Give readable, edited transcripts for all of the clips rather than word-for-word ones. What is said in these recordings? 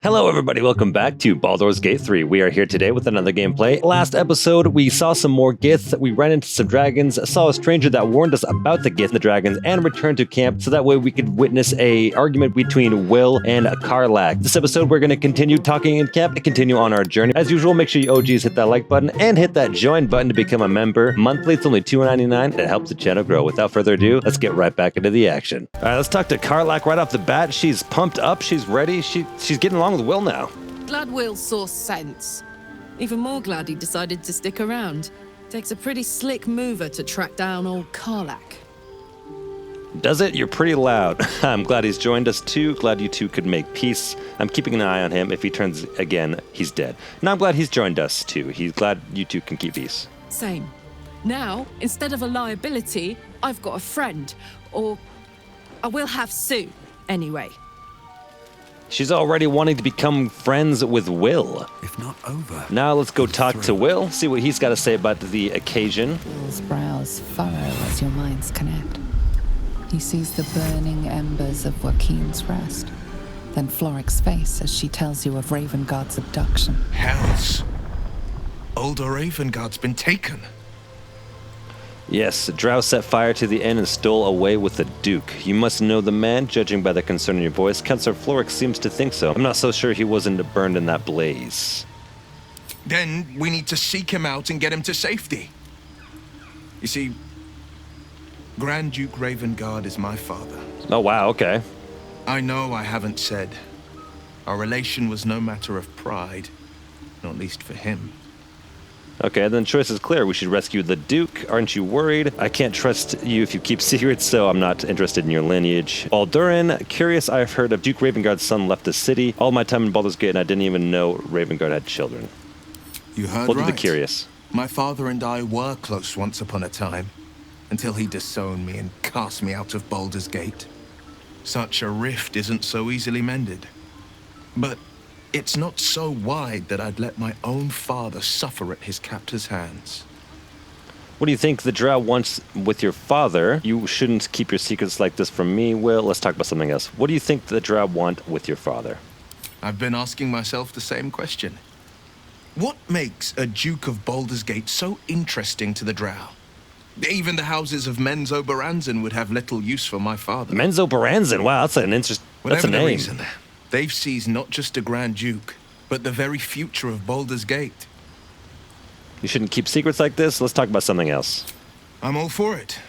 Hello everybody, welcome back to Baldur's Gate 3. We are here today with another gameplay. Last episode, we saw some more Giths, we ran into some dragons, saw a stranger that warned us about the Gith and the dragons, and returned to camp so that way we could witness a argument between Will and Karlach. This episode, we're going to continue talking in camp and continue on our journey. As usual, make sure you OGs hit that like button and hit that join button to become a member. Monthly, it's only $2.99 and it helps the channel grow. Without further ado, let's get right back into the action. All right, let's talk to Karlach right off the bat. She's pumped up, she's ready, she's getting along with Will now. Glad Will saw sense. Even more glad he decided to stick around. Takes a pretty slick mover to track down old Karlach. Does it? You're pretty loud. I'm glad he's joined us too. Glad you two could make peace. I'm keeping an eye on him. If he turns again, he's dead. Now I'm glad he's joined us too. He's glad you two can keep peace. Same. Now, instead of a liability, I've got a friend. Or I will have soon, anyway. She's already wanting to become friends with Will. If not over. Now let's go talk to Will, see what he's got to say about the occasion. Will's brows furrow as your minds connect. He sees the burning embers of Joaquin's rest, then Floric's face as she tells you of Ravengard's abduction. Hells. Older Ravengard's been taken. Yes, DROW set fire to the inn and stole away with the Duke. You must know the man, judging by the concern in your voice. Councillor Floric seems to think so. I'm not so sure he wasn't burned in that blaze. Then we need to seek him out and get him to safety. You see, Grand Duke Ravengard is my father. Oh, wow, okay. I know I haven't said. Our relation was no matter of pride, not least for him. Okay, then the choice is clear. We should rescue the Duke. Aren't you worried? I can't trust you if you keep secrets, so I'm not interested in your lineage. Baldurin, curious, I've heard of Duke Ravengard's son left the city. All my time in Baldur's Gate, and I didn't even know Ravengard had children. You heard Hold right. to the curious. My father and I were close once upon a time, until he disowned me and cast me out of Baldur's Gate. Such a rift isn't so easily mended. But it's not so wide that I'd let my own father suffer at his captor's hands. What do you think the DROW wants with your father? You shouldn't keep your secrets like this from me, Will. Let's talk about something else. What do you think the DROW want with your father? I've been asking myself the same question. What makes a Duke of Baldur's Gate so interesting to the DROW? Even the houses of Menzo Baranzan would have little use for my father. Menzo Baranzan? Wow, that's an interesting... That's a Whatever the name. reason, they've seized not just a Grand Duke, but the very future of Baldur's Gate. You shouldn't keep secrets like this. Let's talk about something else. I'm all for it.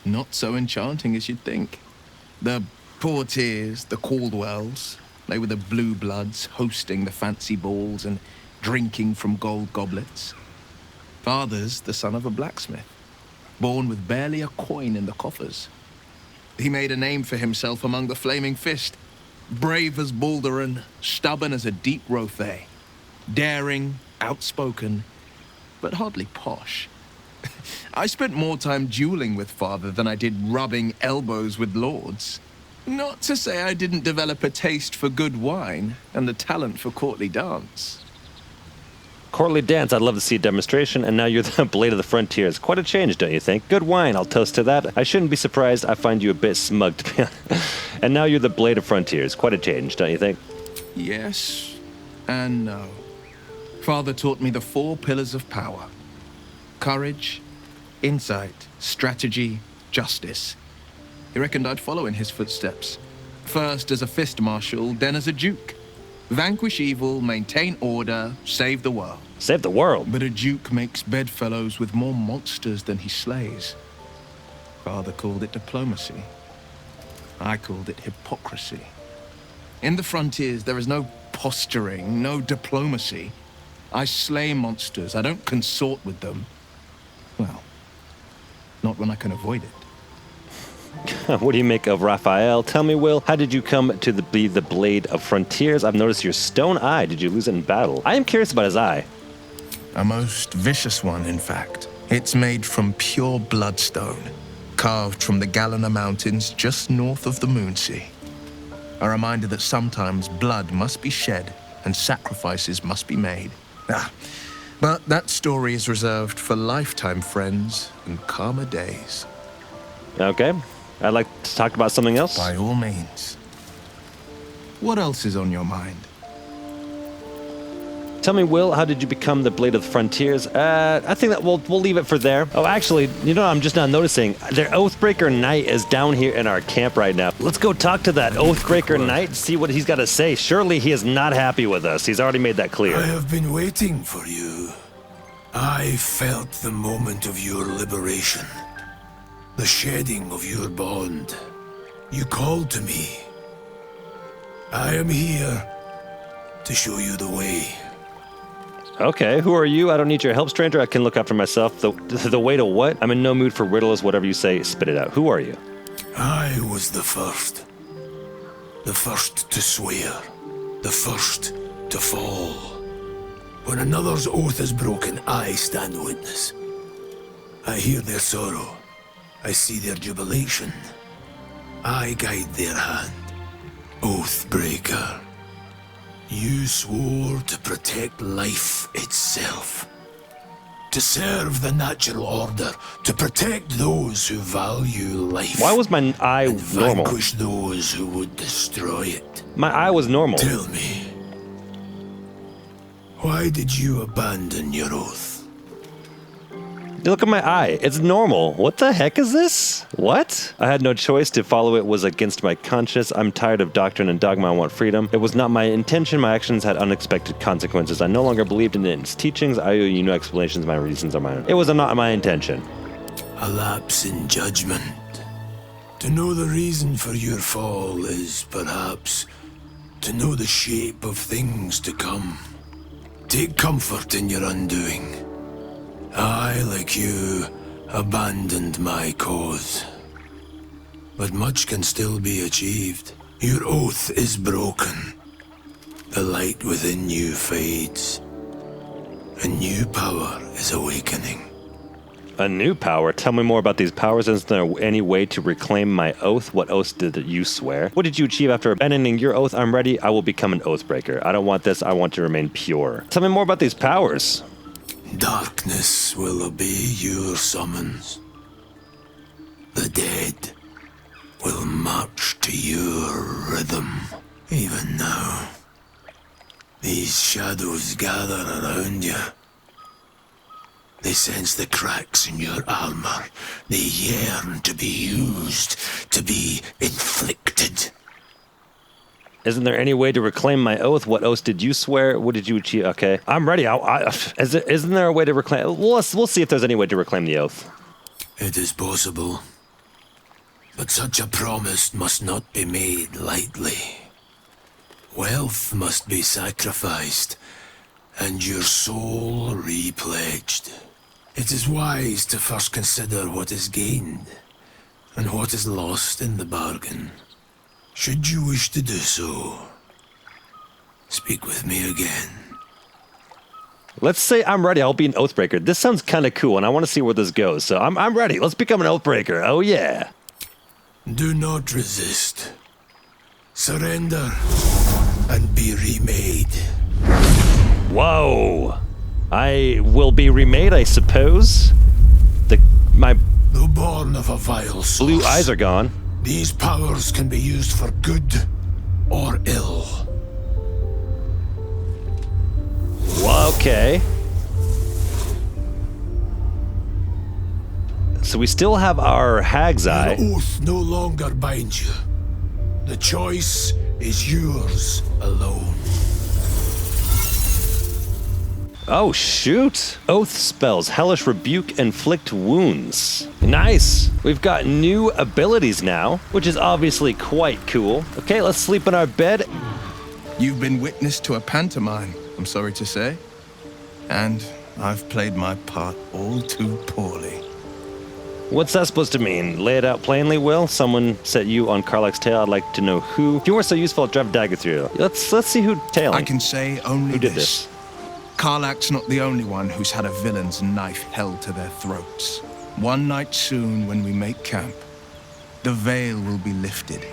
Not so enchanting as you'd think. The Portiers, the Caldwells, they were the blue bloods hosting the fancy balls and drinking from gold goblets. Father's the son of a blacksmith, born with barely a coin in the coffers. He made a name for himself among the Flaming Fist. Brave as Baldurin, stubborn as a deep Rothay. Daring, outspoken, but hardly posh. I spent more time dueling with father than I did rubbing elbows with lords. Not to say I didn't develop a taste for good wine and the talent for courtly dance. Courtly dance, I'd love to see a demonstration, and now you're the Blade of the Frontiers. Quite a change, don't you think? Good wine, I'll toast to that. I shouldn't be surprised I find you a bit smug, to be honest. And now you're the Blade of Frontiers. Quite a change, don't you think? Yes and no. Father taught me the 4 pillars of power. Courage, insight, strategy, justice. He reckoned I'd follow in his footsteps. First as a fist marshal, then as a duke. Vanquish evil, maintain order, save the world. Save the world. But a duke makes bedfellows with more monsters than he slays. Father called it diplomacy. I called it hypocrisy. In the frontiers, there is no posturing, no diplomacy. I slay monsters. I don't consort with them. Well, not when I can avoid it. What do you make of Raphael? Tell me, Will, how did you come to be the Blade of Frontiers? I've noticed your stone eye. Did you lose it in battle? I am curious about his eye. A most vicious one, in fact. It's made from pure bloodstone, carved from the Galena Mountains just north of the Moonsea. A reminder that sometimes blood must be shed and sacrifices must be made. But that story is reserved for lifetime friends and calmer days. Okay. I'd like to talk about something else. By all means. What else is on your mind? Tell me, Will, how did you become the Blade of the Frontiers? I think that we'll leave it for there. Oh, actually, you know, I'm just not noticing. Their Oathbreaker Knight is down here in our camp right now. Let's go talk to that Oathbreaker Knight, see what he's got to say. Surely he is not happy with us. He's already made that clear. I have been waiting for you. I felt the moment of your liberation. The shedding of your bond. You called to me. I am here to show you the way. Okay, who are you? I don't need your help, stranger. I can look after myself. The way to what? I'm in no mood for riddles. Whatever you say, spit it out. Who are you? I was the first. The first to swear. The first to fall. When another's oath is broken, I stand witness. I hear their sorrow. I see their jubilation. I guide their hand. Oathbreaker. You swore to protect life itself. To serve the natural order. To protect those who value life. Why was my eye and normal? vanquish those who would destroy it. My eye was normal. Tell me, why did you abandon your oath? Look at my eye. It's normal. What the heck is this? What? I had no choice. To follow it was against my conscience. I'm tired of doctrine and dogma. I want freedom. It was not my intention. My actions had unexpected consequences. I no longer believed in its teachings. I owe you no explanations. My reasons are mine. It was not my intention. A lapse in judgment. To know the reason for your fall is perhaps to know the shape of things to come. Take comfort in your undoing. I, like you, abandoned my cause. But much can still be achieved. Your oath is broken. The light within you fades. A new power is awakening. A new power? Tell me more about these powers. Is there any way to reclaim my oath? What oath did you swear? What did you achieve after abandoning your oath? I'm ready. I will become an Oathbreaker. I don't want this. I want to remain pure. Tell me more about these powers. Darkness will obey your summons. The dead will march to your rhythm. Even now, these shadows gather around you. They sense the cracks in your armor. They yearn to be used, to be inflicted. Isn't there any way to reclaim my oath? What oath did you swear? What did you achieve? Okay, I'm ready. Isn't there a way to reclaim? We'll see if there's any way to reclaim the oath. It is possible. But such a promise must not be made lightly. Wealth must be sacrificed, and your soul repledged. It is wise to first consider what is gained, and what is lost in the bargain. Should you wish to do so, speak with me again. Let's say I'm ready. I'll be an Oathbreaker. This sounds kind of cool, and I want to see where this goes. So I'm ready. Let's become an Oathbreaker. Oh, yeah. Do not resist. Surrender and be remade. Whoa. I will be remade, I suppose. My Though born of a vile source, blue eyes are gone. These powers can be used for good or ill. Well, okay. So we still have our Hag's Eye. Your oath no longer binds you. The choice is yours alone. Oh, shoot. Oath spells, Hellish Rebuke, Inflict Wounds. Nice. We've got new abilities now, which is obviously quite cool. Okay, let's sleep in our bed. You've been witness to a pantomime, I'm sorry to say. And I've played my part all too poorly. What's that supposed to mean? Lay it out plainly, Will. Someone set you on Karlach's tail. I'd like to know who. If you weren't so useful, I'd drive a dagger through you. Let's see who tailing. I can say only Who did this? Karlach's not the only one who's had a villain's knife held to their throats. One night soon, when we make camp, the veil will be lifted,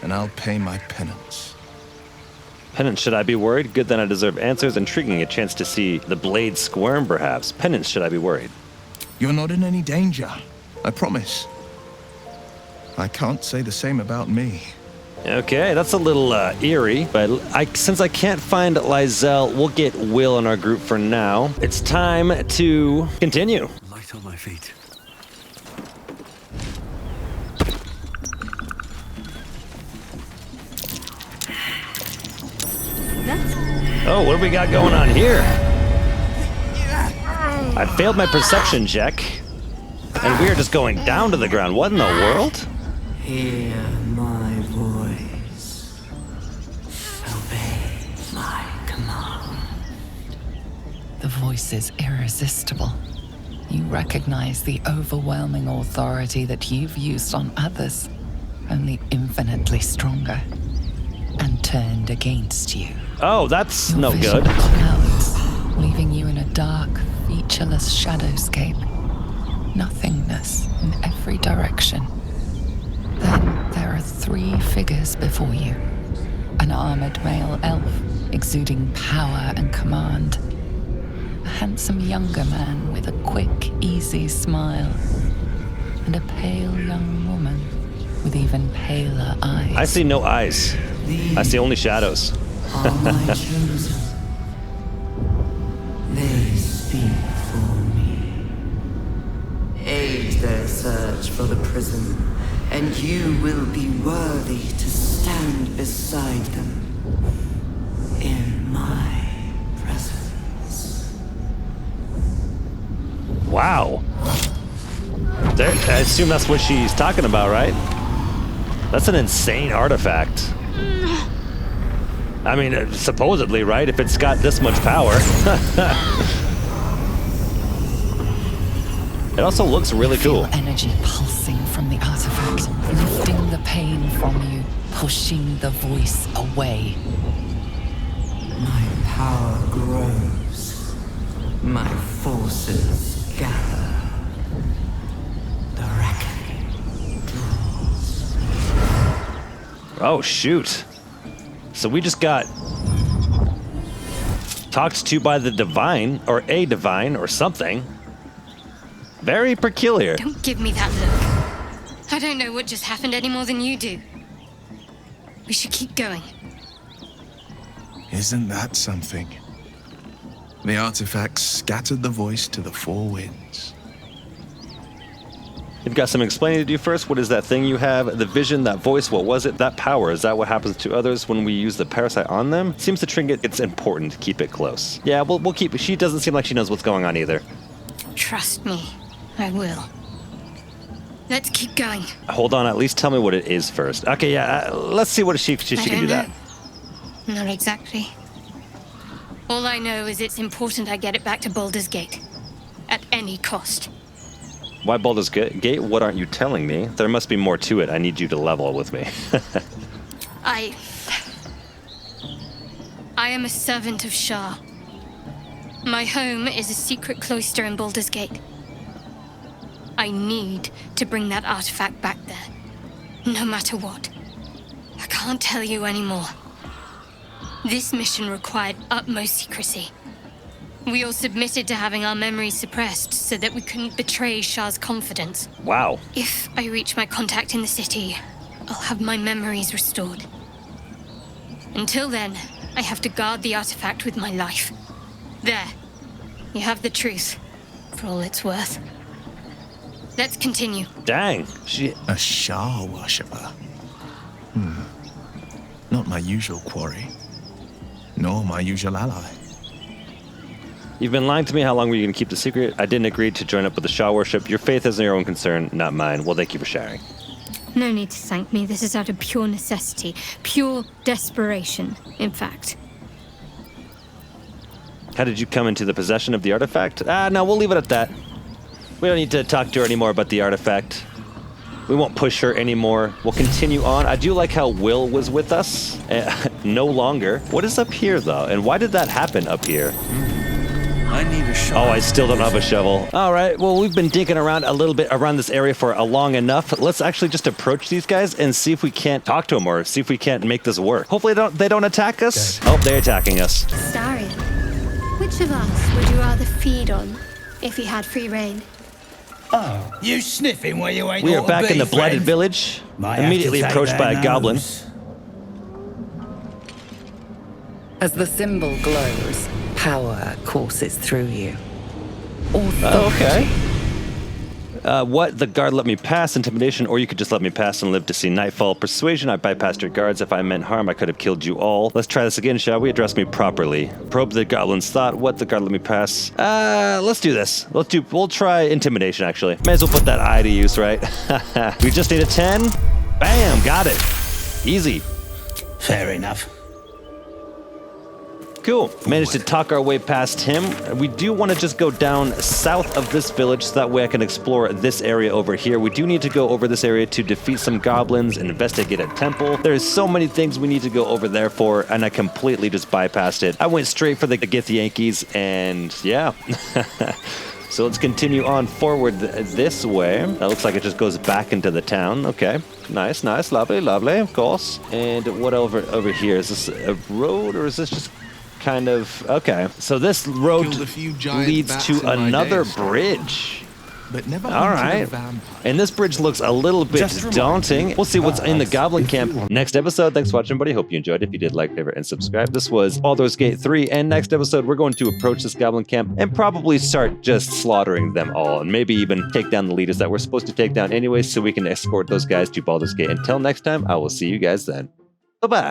and I'll pay my penance. Penance, should I be worried? Good, then I deserve answers. Intriguing, a chance to see the blade squirm, perhaps. Penance, should I be worried? You're not in any danger, I promise. I can't say the same about me. Okay, that's a little eerie, but since I can't find Lizelle, we'll get Will in our group for now. It's time to continue. Light on my feet. Oh, what do we got going on here? I failed my perception check, and we are just going down to the ground. What in the world? Hear my voice. Obey my command. The voice is irresistible. You recognize the overwhelming authority that you've used on others, only infinitely stronger, and turned against you. Oh, that's Your no vision good. clouds, leaving you in a dark, featureless shadowscape. Nothingness in every direction. Then there are 3 figures before you. An armored male elf, exuding power and command. A handsome younger man with a quick, easy smile. And a pale young woman with even paler eyes. I see no eyes. I see only shadows. Are my chosen. They speak for me. Aid their search for the prison, and you will be worthy to stand beside them in my presence. Wow. I assume that's what she's talking about, right? That's an insane artifact. I mean, supposedly, right? If it's got this much power. It also looks really cool. Feel energy pulsing from the artifact, lifting the pain from you, pushing the voice away. My power grows. My forces gather. The reckoning draws. Oh, shoot. So we just got talked to by the divine, or a divine, or something. Very peculiar. Don't give me that look. I don't know what just happened any more than you do. We should keep going. Isn't that something? The artifact scattered the voice to the 4 winds. You've got some explaining to do first. What is that thing you have? The vision, that voice, what was it? That power, is that what happens to others when we use the parasite on them? Seems the trinket, it's important to keep it close. Yeah, we'll keep it. She doesn't seem like she knows what's going on either. Trust me, I will. Let's keep going. Hold on, at least tell me what it is first. Okay, yeah, let's see what she I can don't do that. know. Not exactly. All I know is it's important I get it back to Baldur's Gate. At any cost. Why Baldur's Gate? What aren't you telling me? There must be more to it. I need you to level with me. I am a servant of Shah. My home is a secret cloister in Baldur's Gate. I need to bring that artifact back there. No matter what. I can't tell you anymore. This mission required utmost secrecy. We all submitted to having our memories suppressed so that we couldn't betray Shah's confidence. Wow. If I reach my contact in the city, I'll have my memories restored. Until then, I have to guard the artifact with my life. There. You have the truth, for all it's worth. Let's continue. Dang. A Shah worshipper. Not my usual quarry. Nor my usual ally. You've been lying to me. How long were you going to keep the secret? I didn't agree to join up with the Shah worship. Your faith is your own concern, not mine. Well, thank you for sharing. No need to thank me. This is out of pure necessity. Pure desperation, in fact. How did you come into the possession of the artifact? No, we'll leave it at that. We don't need to talk to her anymore about the artifact. We won't push her anymore. We'll continue on. I do like how Will was with us. No longer. What is up here, though? And why did that happen up here? I need a shovel. Oh, I still don't have a shovel. All right, well, we've been digging around a little bit around this area for long enough. Let's actually just approach these guys and see if we can't talk to them or see if we can't make this work. Hopefully they don't attack us. Oh, they're attacking us. Astarion, which of us would you rather feed on if you had free reign? Oh, you sniffing where you ain't We are ought to back be, in the blighted friend? village, Might have to immediately take approached their by a goblin. nose. As the symbol glows, power courses through you. Okay. What? The guard let me pass. Intimidation, or you could just let me pass and live to see nightfall. Persuasion, I bypassed your guards. If I meant harm, I could have killed you all. Let's try this again, shall we? Address me properly. Probe the goblin's thought. What? The guard let me pass. Let's do this. We'll try intimidation, actually. May as well put that eye to use, right? We just need a 10. Bam, got it. Easy. Fair enough. Cool. Managed to talk our way past him. We do want to just go down south of this village so that way I can explore this area over here. We do need to go over this area to defeat some goblins and investigate a temple. There's so many things we need to go over there for, and I completely just bypassed it. I went straight for the Gith Yankees, and yeah. So let's continue on forward this way. That looks like it just goes back into the town. Okay. Nice, nice, lovely, lovely, of course. And what over here? Is this a road, or is this just kind of... Okay. So this road leads to another bridge. But never all right. And this bridge looks a little bit daunting. We'll see what's in the goblin camp next episode. Thanks for watching, everybody. Hope you enjoyed. If you did, like, favorite, and subscribe. This was Baldur's Gate 3. And next episode, we're going to approach this goblin camp and probably start just slaughtering them all. And maybe even take down the leaders that we're supposed to take down anyway, so we can escort those guys to Baldur's Gate. Until next time, I will see you guys then. Bye-bye.